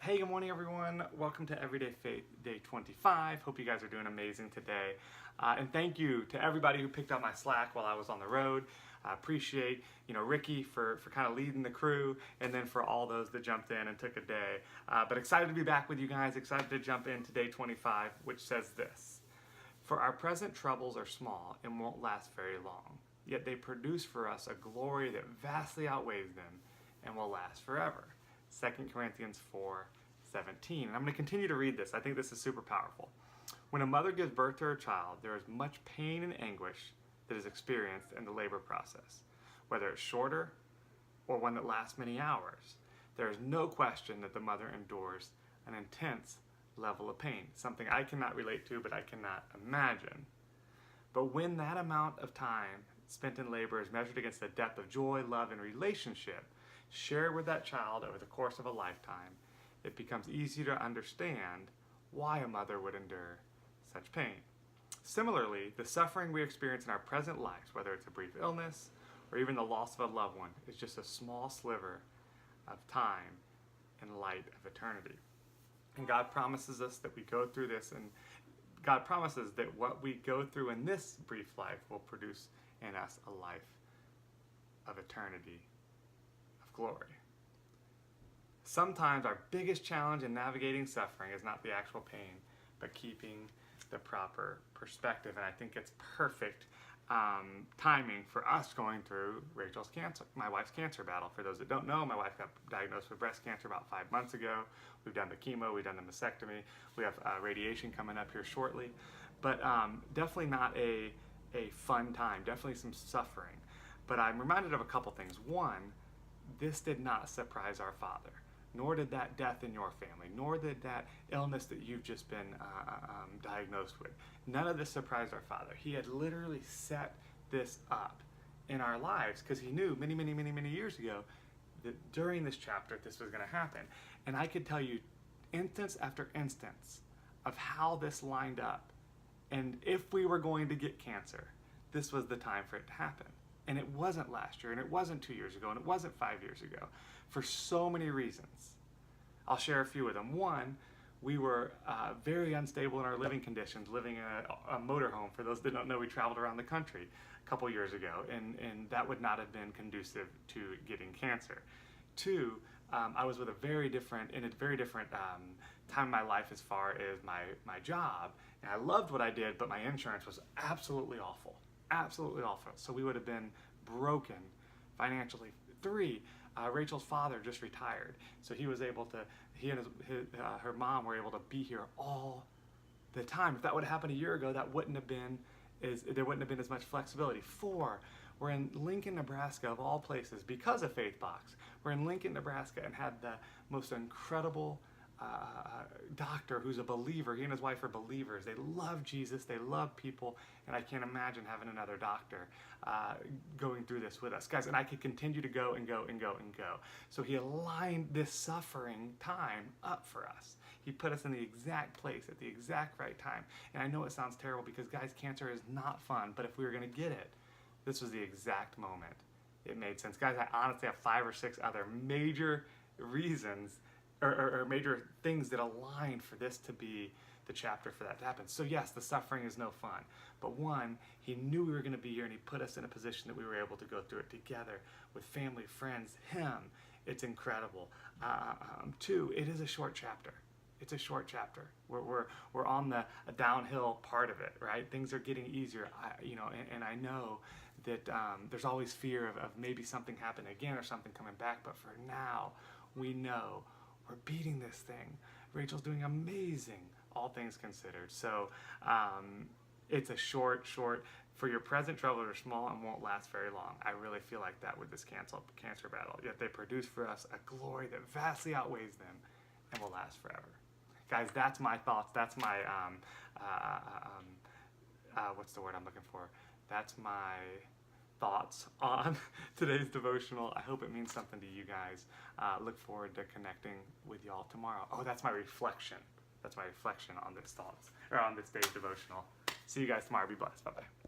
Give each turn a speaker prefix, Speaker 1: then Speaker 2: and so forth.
Speaker 1: Hey, good morning, everyone. Welcome to Everyday Faith Day 25. Hope you guys are doing amazing today. And thank you to everybody who picked up my slack while I was on the road. I appreciate, Ricky for kind of leading the crew, and then for all those that jumped in and took a day. But excited to be back with you guys. Excited to jump into day 25, which says this: "For our present troubles are small and won't last very long, yet they produce for us a glory that vastly outweighs them and will last forever." 2 Corinthians 4:17. And I'm going to continue to read this. I think this is super powerful. "When a mother gives birth to her child, there is much pain and anguish that is experienced in the labor process, whether it's shorter or one that lasts many hours. There is no question that the mother endures an intense level of pain," something I cannot relate to, but I cannot imagine. "But when that amount of time spent in labor is measured against the depth of joy, love, and relationship shared with that child over the course of a lifetime, it becomes easy to understand why a mother would endure such pain. Similarly, the suffering we experience in our present lives, whether it's a brief illness or even the loss of a loved one, is just a small sliver of time in light of eternity." And God promises us that we go through this, and God promises that what we go through in this brief life will produce in us a life of eternity, of glory. Sometimes our biggest challenge in navigating suffering is not the actual pain, but keeping the proper perspective. And I think it's perfect timing for us going through Rachel's cancer, my wife's cancer battle. For those that don't know, my wife got diagnosed with breast cancer about 5 months ago. We've done the chemo, we've done the mastectomy, we have radiation coming up here shortly. But definitely not a fun time, definitely some suffering. But I'm reminded of a couple things. One, this did not surprise our Father, nor did that death in your family, nor did that illness that you've just been diagnosed with. None of this surprised our Father. He had literally set this up in our lives because he knew many years ago that during this chapter this was going to happen. And I could tell you instance after instance of how this lined up. And if we were going to get cancer, this was the time for it to happen. And it wasn't last year, and it wasn't 2 years ago, and it wasn't 5 years ago, for so many reasons. I'll share a few of them. One, we were very unstable in our living conditions, living in a motorhome. For those that don't know, we traveled around the country a couple years ago, and that would not have been conducive to getting cancer. Two, I was with in a very different time in my life as far as my job, and I loved what I did, but my insurance was absolutely awful. Absolutely awful. So we would have been broken financially. Three, Rachel's father just retired, so he was able to. He and her mom were able to be here all the time. If that would have happened a year ago, there wouldn't have been as much flexibility. Four, we're in Lincoln, Nebraska, of all places, because of FaithBox. We're in Lincoln, Nebraska, and had the most incredible doctor who's a believer. He and his wife are believers. They love Jesus, they love people, and I can't imagine having another doctor going through this with us, guys. And I could continue to go and go and go and go. So he aligned this suffering time up for us. He put us in the exact place at the exact right time. And I know it sounds terrible because, guys, cancer is not fun, but if we were going to get it, this was the exact moment it made sense. Guys, I honestly have 5 or 6 other major reasons or major things that align for this to be the chapter for that to happen. So yes, the suffering is no fun. But one, he knew we were going to be here, and he put us in a position that we were able to go through it together with family, friends, him. It's incredible. Two, it is a short chapter. It's a short chapter. We're on the downhill part of it, right? Things are getting easier. And I know that there's always fear of maybe something happening again or something coming back. But for now, we know we're beating this thing. Rachel's doing amazing, all things considered. So it's a short, for your present troubles are small and won't last very long. I really feel like that with this cancer battle. Yet they produce for us a glory that vastly outweighs them and will last forever. Guys, that's my thoughts. That's my, what's the word I'm looking for? That's my thoughts on today's devotional. I hope it means something to you guys. Look forward to connecting with y'all tomorrow. Oh, that's my reflection. That's my reflection on this thoughts, or on this day's devotional. See you guys tomorrow. Be blessed. Bye-bye.